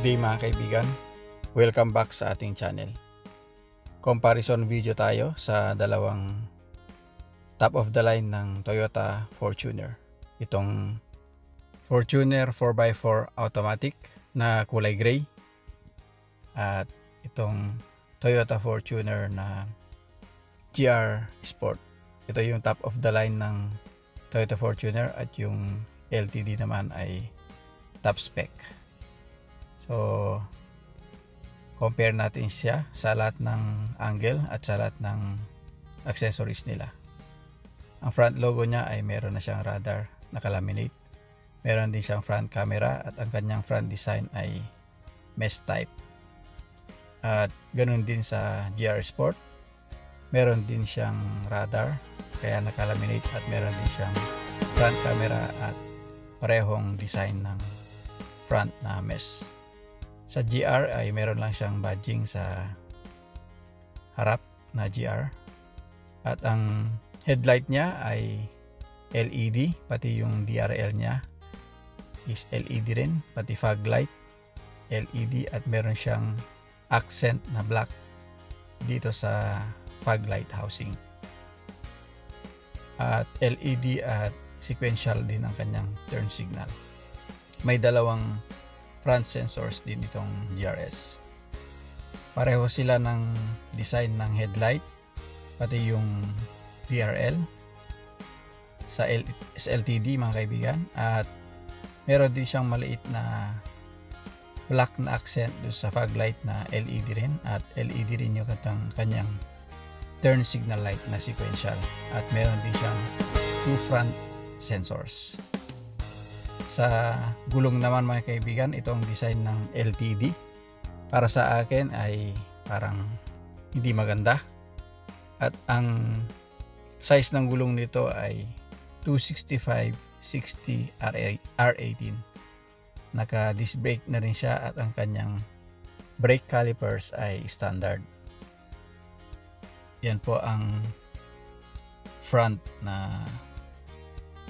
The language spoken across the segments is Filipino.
day mga kaibigan, welcome back sa ating channel. Comparison video tayo sa dalawang top of the line ng Toyota Fortuner. Itong Fortuner 4x4 automatic na kulay gray at itong Toyota Fortuner na GR Sport. Ito yung top of the line ng Toyota Fortuner at yung LTD naman ay top spec. So, compare natin siya sa lahat ng angle at sa lahat ng accessories nila. Ang front logo niya ay meron na siyang radar nakalaminate. Meron din siyang front camera at ang kanyang front design ay mesh type. At ganun din sa GR Sport. Meron din siyang radar kaya nakalaminate at meron din siyang front camera at parehong design ng front na mesh. Sa GR ay meron lang siyang badging sa harap na GR at ang headlight niya ay LED, pati yung DRL niya is LED rin, pati fog light LED at meron siyang accent na black dito sa fog light housing at LED at sequential din ang kanyang turn signal. May dalawang front sensors din itong GRS. Pareho sila ng design ng headlight, pati yung DRL sa LTD mga kaibigan, at meron din siyang maliit na black na accent doon sa fog light na LED rin, at LED rin yung kanyang turn signal light na sequential, at meron din siyang two front sensors. Sa gulong naman mga kaibigan, itong design ng LTD para sa akin ay parang hindi maganda at ang size ng gulong nito ay 265/60 R18. Naka disc brake na rin siya at ang kanyang brake calipers ay standard. Yan po ang front na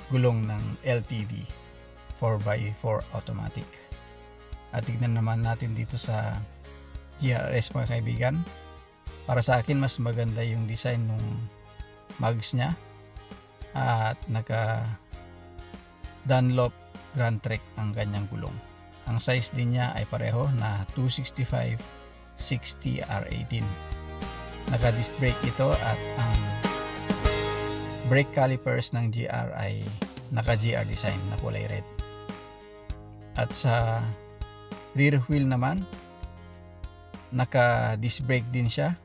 gulong ng LTD 4x4 automatic. At tignan naman natin dito sa GRS mga kaibigan. Para sa akin mas maganda yung design ng mags niya at naka Dunlop Grand Trek ang kanyang gulong. Ang size din niya ay pareho na 265/60 R18. Naka disc brake ito at ang brake calipers ng GR ay naka GR design na kulay red. At sa rear wheel naman, naka disc brake din siya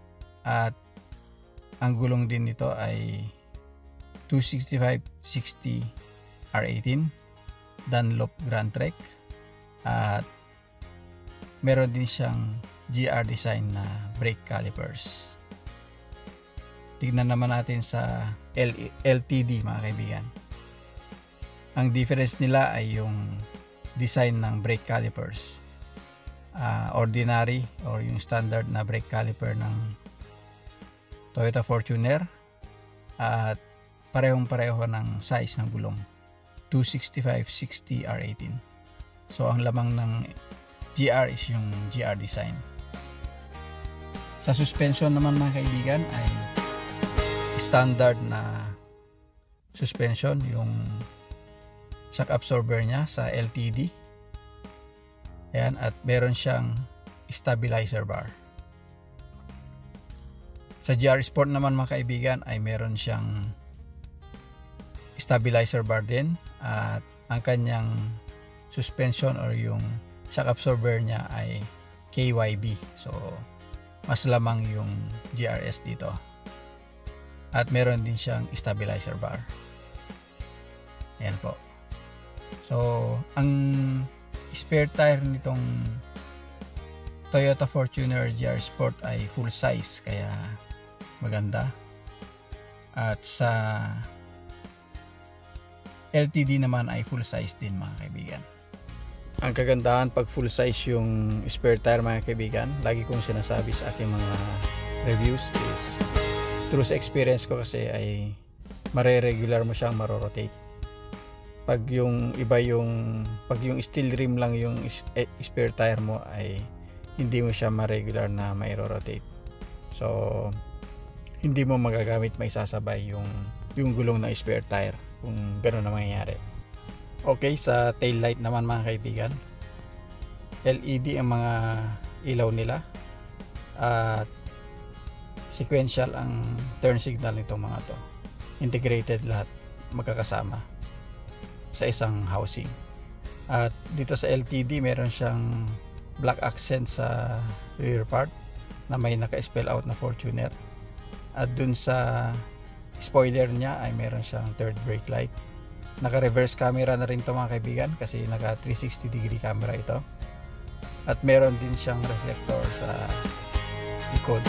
at ang gulong din nito ay 265/60 R18 Dunlop Grand Trek at meron din siyang GR design na brake calipers. Tignan naman natin sa LTD mga kaibigan. Ang difference nila ay yung design ng brake calipers. Ordinary or yung standard na brake caliper ng Toyota Fortuner at parehong-pareho ng size ng gulong 265/60 R18. So ang lamang ng GR is yung GR design. Sa suspension naman mga kaibigan ay standard na suspension yung shock absorber niya sa LTD. Ayan, at meron siyang stabilizer bar. Sa GR Sport naman mga kaibigan ay meron siyang stabilizer bar din at ang kanyang suspension or yung shock absorber niya ay KYB. So mas lamang yung GRS dito. At meron din siyang stabilizer bar. Ayan po. So, ang spare tire nitong Toyota Fortuner GR Sport ay full size kaya maganda. At sa LTD naman ay full size din mga kaibigan. Ang kagandahan pag full size yung spare tire mga kaibigan, lagi kong sinasabi sa aking mga reviews is through sa experience ko kasi ay mare-regular mo siyang marorotate. pag yung steel rim lang yung spare tire mo ay hindi mo siya ma-regular na mai-rotate. So hindi mo magagamit maisasabay yung gulong ng spare tire kung gano'n na mangyayari. Okay, sa tail light naman mga kaibigan, LED ang mga ilaw nila at sequential ang turn signal nitong mga to. Integrated lahat, magkakasama sa isang housing. At dito sa LTD meron siyang black accent sa rear part na may naka-spell out na Fortuner. At dun sa spoiler niya ay meron siyang third brake light. Naka-reverse camera na rin to mga kaibigan kasi naka 360 degree camera ito. At meron din siyang reflector sa likod.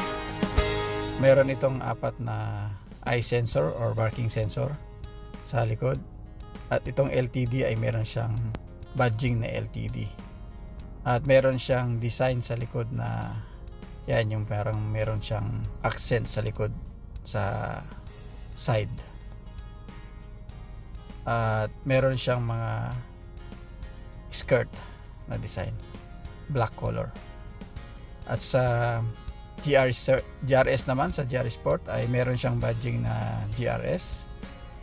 Meron itong 4 na eye sensor or parking sensor sa likod. At itong LTD ay meron siyang badging na LTD. At meron siyang design sa likod na yan, yung parang meron siyang accent sa likod sa side. At meron siyang mga skirt na design, black color. At sa GRS naman, sa GR Sport ay meron siyang badging na GRS.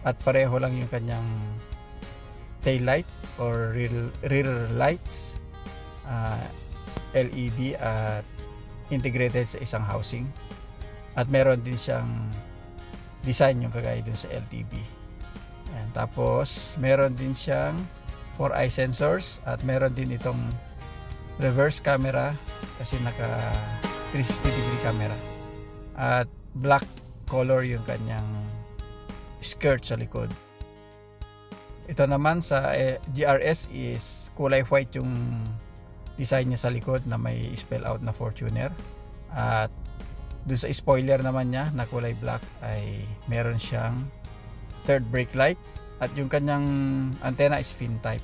At pareho lang yung kanyang tail light or rear lights, LED at integrated sa isang housing. At meron din siyang design yung kagaya dun sa LTD. Ayan. Tapos meron din siyang 4 eye sensors at meron din itong reverse camera kasi naka 360 degree camera. At black color yung kanyang skirt sa likod. Ito naman sa GRS is kulay white yung design niya sa likod na may spell out na Fortuner. At doon sa spoiler naman niya na kulay black ay meron siyang third brake light at yung kanyang antenna is fin type.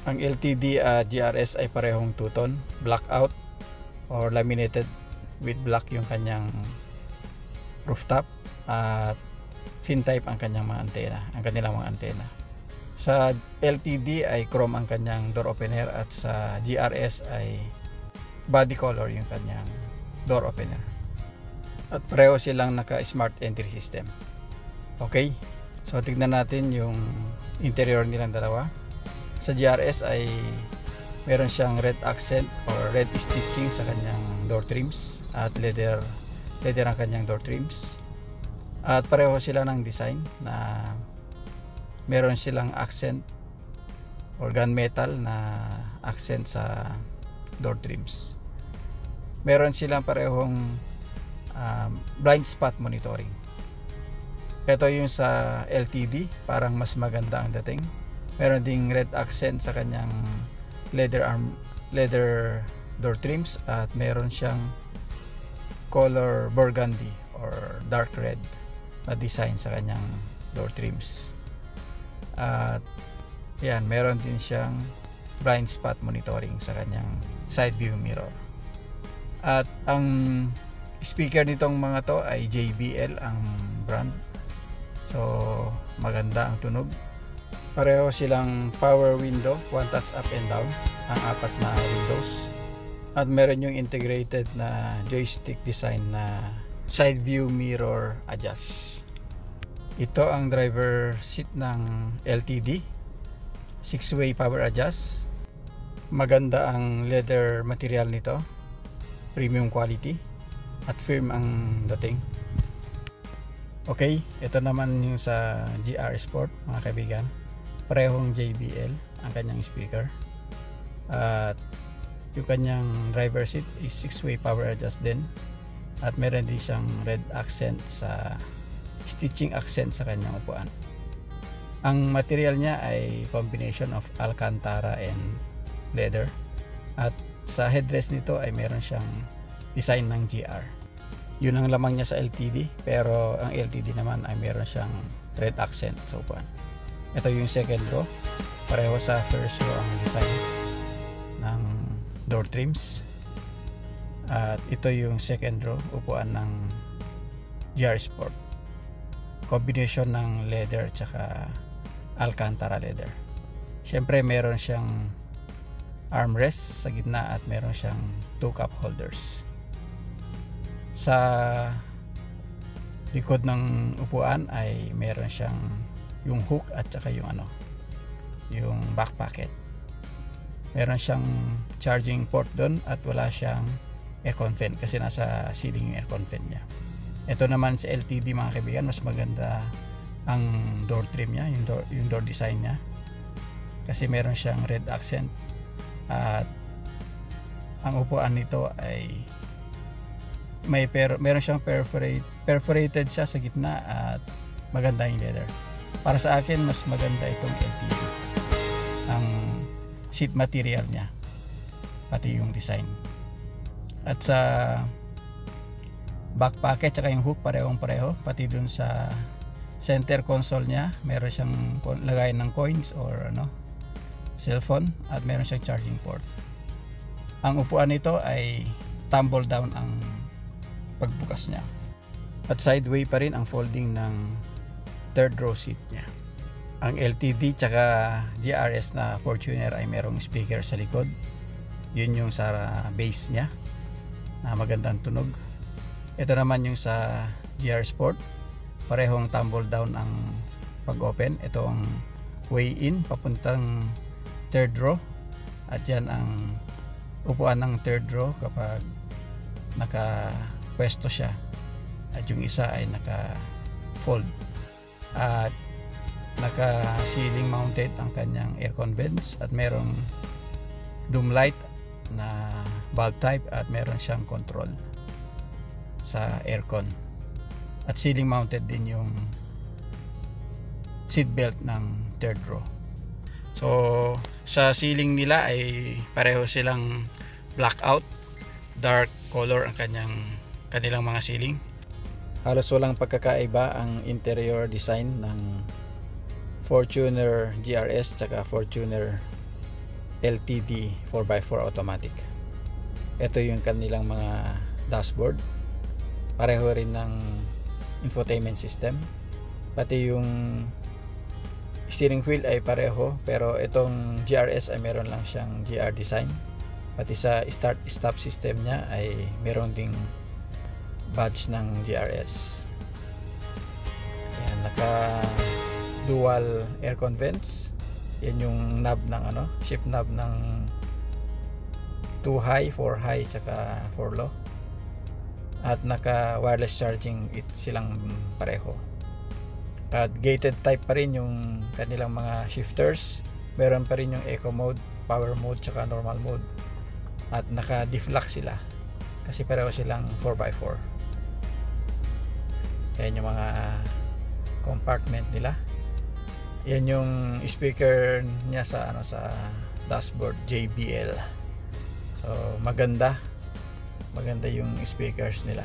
Ang LTD GRS ay parehong two-tone, black out or laminated with black yung kanyang rooftop at fin type ang kanyang mga antena, ang kanilang mga antena. Sa LTD ay chrome ang kanyang door opener at sa GRS ay body color yung kanyang door opener. At pareho silang naka-smart entry system. Okay, so tignan natin yung interior nilang dalawa. Sa GRS ay meron siyang red accent or red stitching sa kanyang door trims at leather ang kanyang door trims. At pareho sila ng design na meron silang accent or gunmetal na accent sa door trims. Meron silang parehong blind spot monitoring. Ito yung sa LTD, parang mas maganda ang dating. Meron ding red accent sa kanyang leather door trims at meron siyang color burgundy or dark red na design sa kanyang door trims. At yan, meron din siyang blind spot monitoring sa kanyang side view mirror. At ang speaker nitong mga to ay JBL ang brand. So maganda ang tunog. Pareho silang power window, one touch up and down ang 4 na windows. At meron yung integrated na joystick design na side view mirror adjust. Ito ang driver seat ng LTD, 6-way power adjust. Maganda ang leather material nito, premium quality at firm ang dating. Okay, ito naman yung sa GR Sport mga kaibigan. Parehong JBL ang kanyang speaker. At yung kanyang driver seat is 6-way power adjust din. At meron din siyang red accent sa stitching accent sa kanyang upuan. Ang material niya ay combination of Alcantara and leather. At sa headrest nito ay meron siyang design ng GR. Yun ang lamang niya sa LTD, pero ang LTD naman ay meron siyang red accent sa upuan. Ito yung second row, pareho sa first row ang design ng door trims. At ito yung second row, upuan ng GR Sport. Combination ng leather tsaka Alcantara leather. Siyempre meron siyang armrest sa gitna at meron siyang 2 cup holders. Sa likod ng upuan ay meron siyang yung hook at saka yung yung back pocket. Meron siyang charging port doon at wala siyang aircon fan kasi nasa ceiling yung aircon fan niya. Ito naman sa LTD mga kaibigan, mas maganda ang door trim niya, yung door design niya. Kasi meron siyang red accent at ang upuan nito ay meron siyang perforated siya sa gitna at maganda yung leather. Para sa akin mas maganda itong LTD. Ang seat material niya pati yung design. At sa back pocket tsaka yung hook pareho pati dun sa center console niya meron siyang lagayan ng coins or cellphone at meron siyang charging port. Ang upuan nito ay tumble down ang pagbukas niya at sideway pa rin ang folding ng third row seat niya. Ang LTD tsaka GRS na Fortuner ay merong speaker sa likod. Yun yung sa base niya na magandang tunog. Ito naman yung sa GR Sport, parehong tumble down ang pag-open. Ito ang way in papuntang third row at yan ang upuan ng third row kapag naka-pwesto siya at yung isa ay naka-fold at naka-ceiling mounted ang kanyang aircon vents at merong doom light na bulb type at meron siyang control sa aircon at ceiling mounted din yung seat belt ng third row. So sa ceiling nila ay pareho silang blackout, dark color ang kanilang mga ceiling. Halos walang pagkakaiba ang interior design ng Fortuner GRS tsaka Fortuner LTD 4x4 automatic. Ito yung kanilang mga dashboard, pareho rin ng infotainment system, pati yung steering wheel ay pareho, pero itong GRS ay meron lang siyang GR design. Pati sa start stop system niya ay meron ding badge ng GRS. Yan, naka dual aircon vents. Yan yung knob ng shift knob ng 2 high, 4 high, tsaka 4 low. At naka wireless charging silang pareho. At gated type pa rin yung kanilang mga shifters. Meron pa rin yung eco mode, power mode, tsaka normal mode. At naka deflock sila kasi pareho silang 4x4. Yan yung mga compartment nila. Yan yung speaker niya sa dashboard, JBL. So maganda yung speakers nila.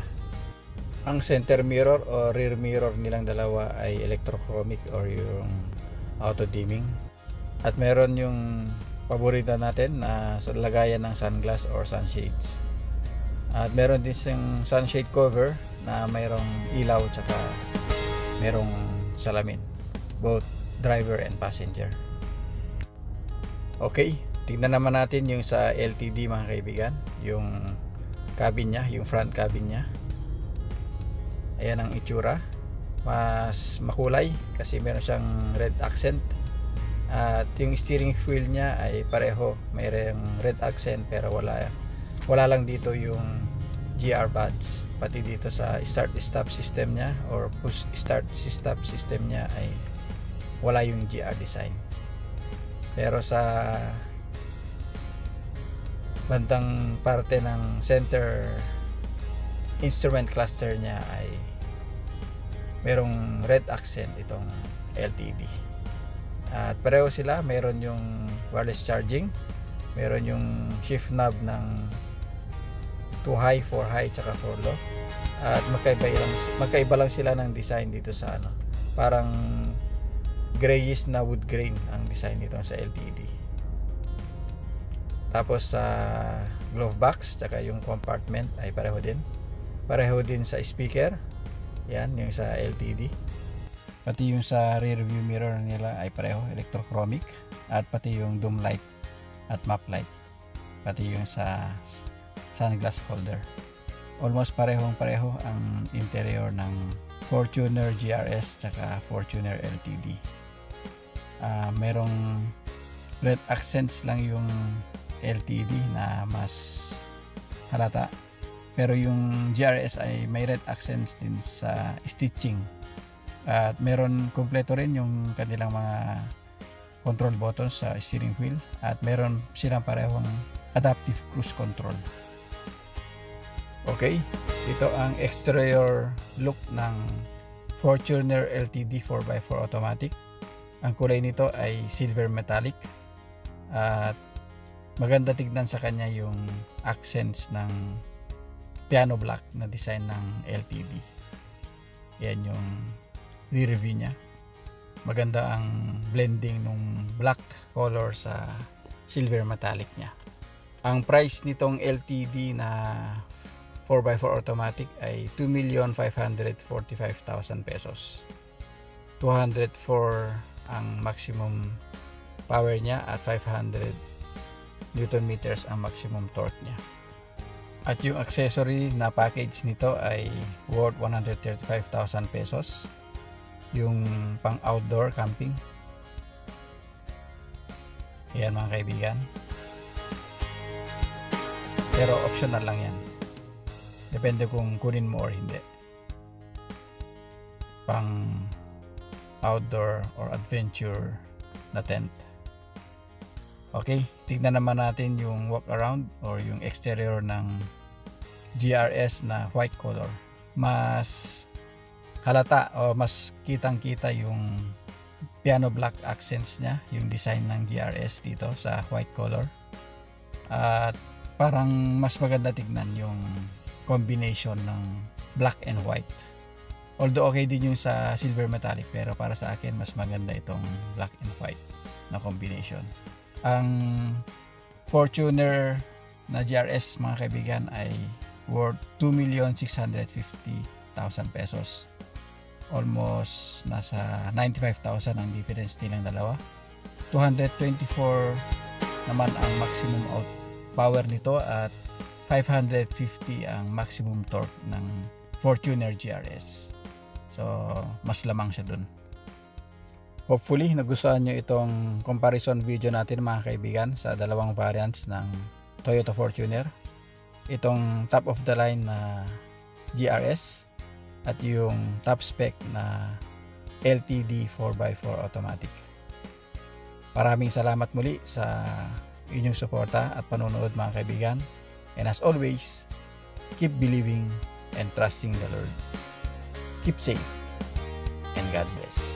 Ang center mirror o rear mirror nilang dalawa ay electrochromic or yung auto dimming. At meron yung paborito natin na sa lagayan ng sunglass or sunshades. At meron din siyang sunshade cover na mayroong ilaw tsaka merong salamin, both driver and passenger. Okay, tingnan naman natin yung sa LTD mga kaibigan, yung cabin niya, yung front cabin niya. Ayan ang itsura, mas makulay kasi meron siyang red accent. At yung steering wheel niya ay pareho, mayroong red accent pero wala lang dito yung GR badge. Pati dito sa start stop system niya or push start stop system niya ay wala yung GR design. Pero sa bandang parte ng center instrument cluster niya ay merong red accent itong LTD. At pareho sila, meron yung wireless charging, meron yung shift knob ng 2 high, 4 high, tsaka 4 low. At magkaiba lang sila ng design dito sa parang grayish na wood grain ang design nito sa LTD. Tapos sa glove box tsaka yung compartment ay pareho din sa speaker. Yan yung sa LTD. Pati yung sa rear view mirror nila ay pareho electrochromic, at pati yung dome light at map light, pati yung sa sunglass holder. Almost pareho ang interior ng Fortuner GRS tsaka Fortuner LTD. Merong red accents lang yung LTD na mas halata, pero yung GRS ay may red accents din sa stitching, at meron kompleto rin yung kanilang mga control buttons sa steering wheel, at meron silang parehong adaptive cruise control. Okay, ito ang exterior look ng Fortuner LTD 4x4 automatic. Ang kulay nito ay silver metallic, at maganda tignan sa kanya yung accents ng piano black na design ng LTD. Yan yung rear view niya. Maganda ang blending ng black color sa silver metallic niya. Ang price nitong LTD na 4x4 automatic ay 2,545,000 pesos. 204 ang maximum power niya at 500 Newton meters ang maximum torque niya. At yung accessory na package nito ay worth 135,000 pesos. Yung pang outdoor camping. Ayan mga kaibigan. Pero optional lang yan. Depende kung kunin mo or hindi. Pang outdoor or adventure na tent. Okay, tignan naman natin yung walk around or yung exterior ng GRS na white color. Mas halata o mas kitang-kita yung piano black accents niya, yung design ng GRS dito sa white color. At parang mas maganda tignan yung combination ng black and white. Although okay din yung sa silver metallic, pero para sa akin mas maganda itong black and white na combination. Ang Fortuner na GRS mga kaibigan ay worth 2,650,000 pesos. Almost nasa 95,000 ang difference nilang dalawa. 224 naman ang maximum out power nito at 550 ang maximum torque ng Fortuner GRS. So mas lamang siya dun. Hopefully nagustuhan nyo itong comparison video natin mga kaibigan sa dalawang variants ng Toyota Fortuner. Itong top of the line na GRS at yung top spec na LTD 4x4 automatic. Maraming salamat muli sa inyong suporta at panonood mga kaibigan. And as always, keep believing and trusting the Lord. Keep safe and God bless.